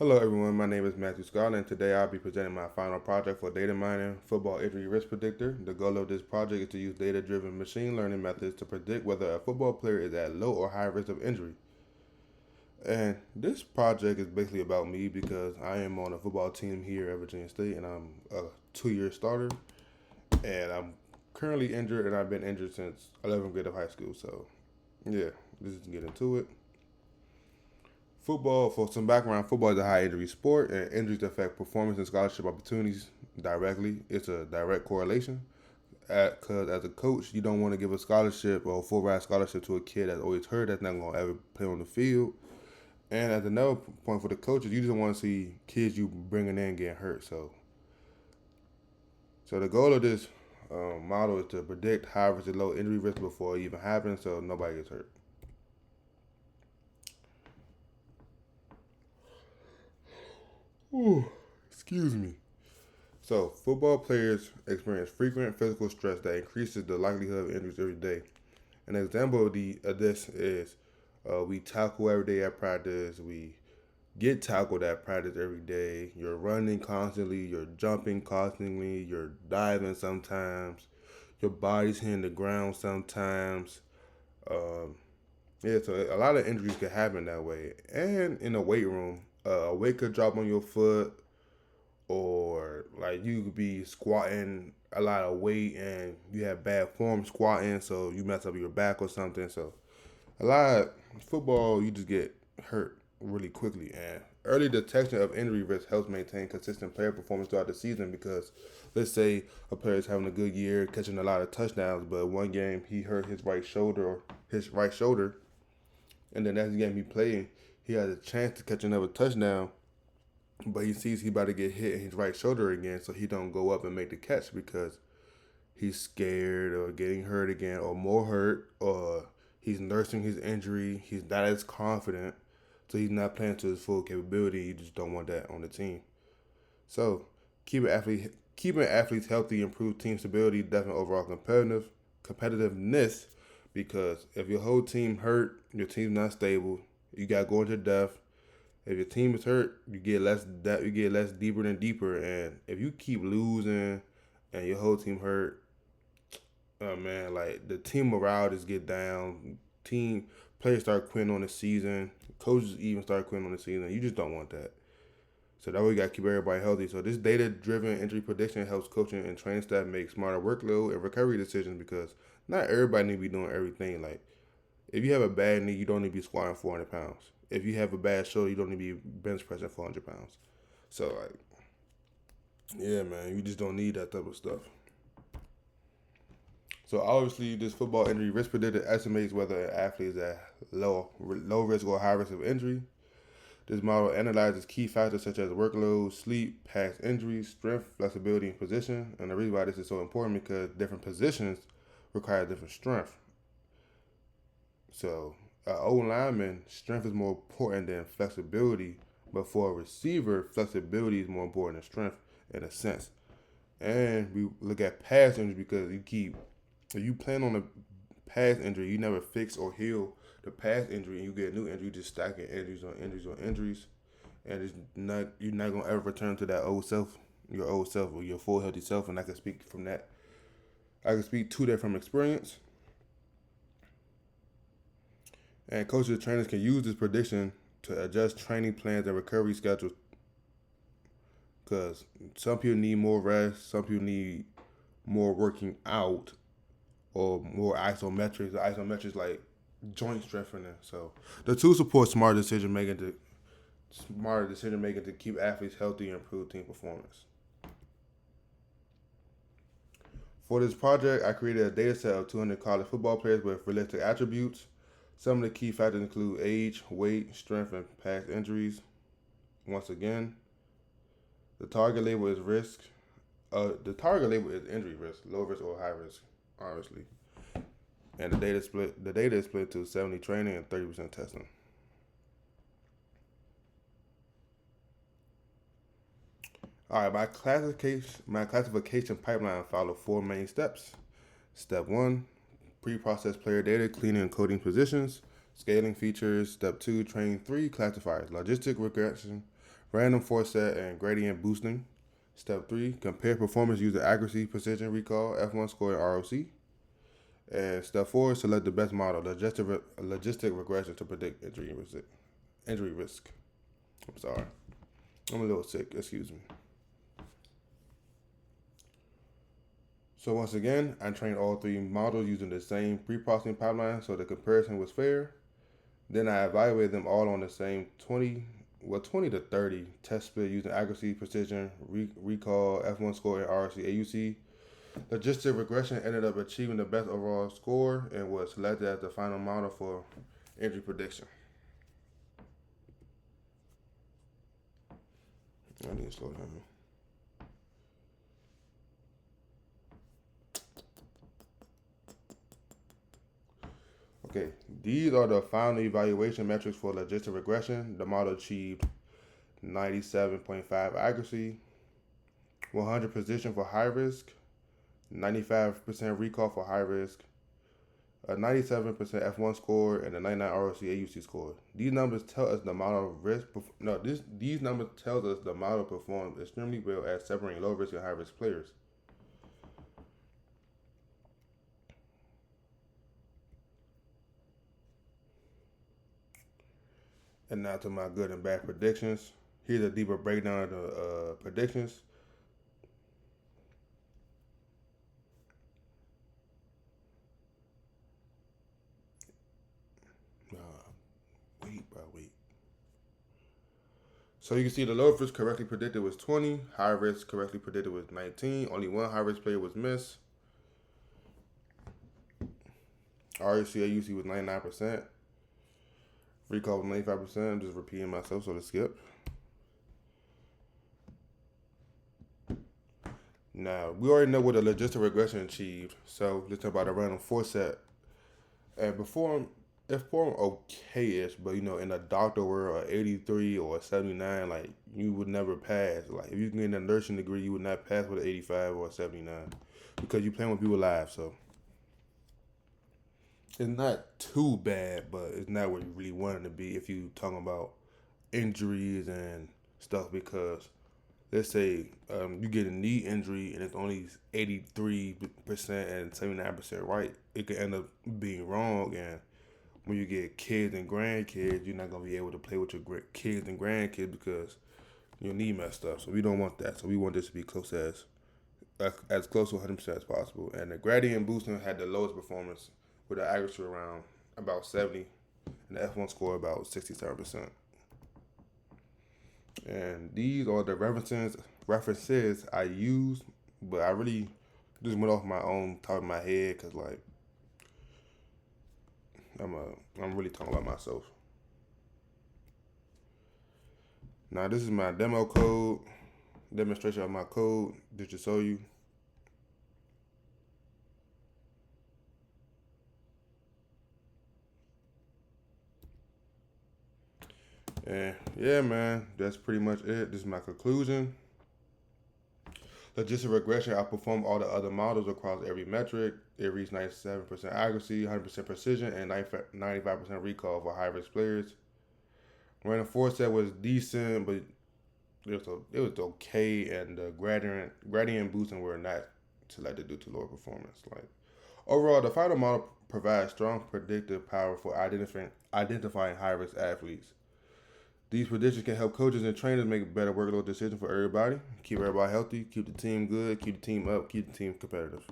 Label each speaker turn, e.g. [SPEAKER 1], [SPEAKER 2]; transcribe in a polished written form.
[SPEAKER 1] Hello everyone, my name is Matthew Scott and today I'll be presenting my final project for data mining football injury risk predictor. The goal of this project is to use data-driven machine learning methods to predict whether a football player is at low or high risk of injury. And this project is basically about me because I am on a football team here at Virginia State and I'm a 2 year starter and I'm currently injured and I've been injured since 11th grade of high school. So yeah, let's just get into it. Football, for some background, football is a high injury sport, and injuries affect performance and scholarship opportunities directly. It's a direct correlation. Because as a coach, you don't want to give a scholarship or a full ride scholarship to a kid that's always hurt, that's not going to ever play on the field. And as another point for the coaches, you just don't want to see kids you bringing in getting hurt. So the goal of this model is to predict high versus low injury risk before it even happens, so nobody gets hurt. Ooh, excuse me. So, football players experience frequent physical stress that increases the likelihood of injuries every day. An example of this is we tackle every day at practice. We get tackled at practice every day. You're running constantly. You're jumping constantly. You're diving sometimes. Your body's hitting the ground sometimes. Um, yeah, so a lot of injuries can happen that way. And in the weight room, a weight could drop on your foot, or like you could be squatting a lot of weight and you have bad form squatting, so you mess up your back or something. So a lot of football, you just get hurt really quickly. And early detection of injury risk helps maintain consistent player performance throughout the season because let's say a player is having a good year, catching a lot of touchdowns, but one game he hurt his right shoulder, and the next game he played, he has a chance to catch another touchdown, but he sees he about to get hit in his right shoulder again, so he don't go up and make the catch because he's scared or getting hurt again or more hurt, or he's nursing his injury. He's not as confident, so he's not playing to his full capability. You just don't want that on the team. So keeping athletes healthy improves team stability, definitely overall competitiveness. Because if your whole team hurt, your team's not stable. You got going to depth. If your team is hurt, you get less deeper and deeper. And if you keep losing and your whole team hurt, oh man, like the team morale just get down. Team players start quitting on the season. Coaches even start quitting on the season. You just don't want that. So that way you got to keep everybody healthy. So this data-driven injury prediction helps coaching and training staff make smarter workload and recovery decisions because not everybody need to be doing everything. Like if you have a bad knee, you don't need to be squatting 400 pounds. If you have a bad shoulder, you don't need to be bench pressing 400 pounds. So like, yeah, man, you just don't need that type of stuff. So obviously, this football injury risk predictor estimates whether an athlete is at low risk or high risk of injury. This model analyzes key factors such as workload, sleep, past injuries, strength, flexibility, and position. And the reason why this is so important because different positions require different strength. So, O lineman strength is more important than flexibility, but for a receiver, flexibility is more important than strength in a sense. And we look at past injury because if you plan on a past injury, you never fix or heal the past injury, and you get a new injury, just stacking injuries on injuries on injuries, and you're not gonna ever return to that old self, your old self or your full healthy self. And I can speak from that. I can speak to that from experience. And coaches and trainers can use this prediction to adjust training plans and recovery schedules because some people need more rest, some people need more working out, or more isometrics. The isometrics like joint strengthening. So the two support smarter decision making to keep athletes healthy and improve team performance. For this project, I created a data set of 200 college football players with realistic attributes. Some of the key factors include age, weight, strength, and past injuries. Once again, the target label is risk. The target label is injury risk, low risk or high risk, obviously. And the data is split to 70 training and 30% testing. All right, my classification pipeline follow four main steps. Step one, pre-process player data, cleaning and coding positions, scaling features. Step two, training three classifiers, logistic regression, Random foreset and gradient boosting. Step 3, compare performance using accuracy, precision, recall, F1 score, and ROC. And step 4, select the best model, logistic regression to predict injury risk. I'm sorry. I'm a little sick, excuse me. So once again, I trained all 3 models using the same pre-processing pipeline so the comparison was fair. Then I evaluated them all on the same 20 to 30 test split using accuracy, precision, recall, F1 score, and RC AUC. Logistic regression ended up achieving the best overall score and was selected as the final model for injury prediction. I need to slow down. Okay, these are the final evaluation metrics for logistic regression. The model achieved 97.5 accuracy, 100 precision for high risk, 95% recall for high risk, a 97% F1 score, and a 99 ROC AUC score. These numbers tell us the model risk. These numbers tells us the model performed extremely well at separating low risk and high risk players. And now to my good and bad predictions. Here's a deeper breakdown of the predictions. Wait. So you can see the low risk correctly predicted was 20. High risk correctly predicted was 19. Only one high risk player was missed. ROC AUC was 99%. Recall was 95%. I'm just repeating myself, so to skip. Now, we already know what the logistic regression achieved, so let's talk about a random foreset. And it performed okay-ish, but in a doctor world, 83 or 79, like, you would never pass. Like, if you can get a nursing degree, you would not pass with an 85 or 79 because you're playing with people live, so. It's not too bad, but it's not where you really want it to be if you talking about injuries and stuff. Because let's say you get a knee injury and it's only 83% and 79% right, it could end up being wrong. And when you get kids and grandkids, you're not gonna be able to play with your kids and grandkids because your knee messed up. So we don't want that. So we want this to be close to 100% as possible. And the gradient boosting had the lowest performance, with an accuracy around about 70 and the F1 score about 67%. And these are the references I used, but I really just went off my own top of my head because like I'm really talking about myself. Now this is my demonstration of my code just to show you. And yeah, man, that's pretty much it. This is my conclusion. Logistic regression outperformed all the other models across every metric. It reached 97% accuracy, 100% precision, and 95% recall for high-risk players. Random foreset was decent, but it was okay, and the gradient boosting were not selected due to lower performance. Like overall, the final model provides strong predictive power for identifying high-risk athletes. These predictions can help coaches and trainers make better workload decisions for everybody. Keep everybody healthy, keep the team good, keep the team up, keep the team competitive.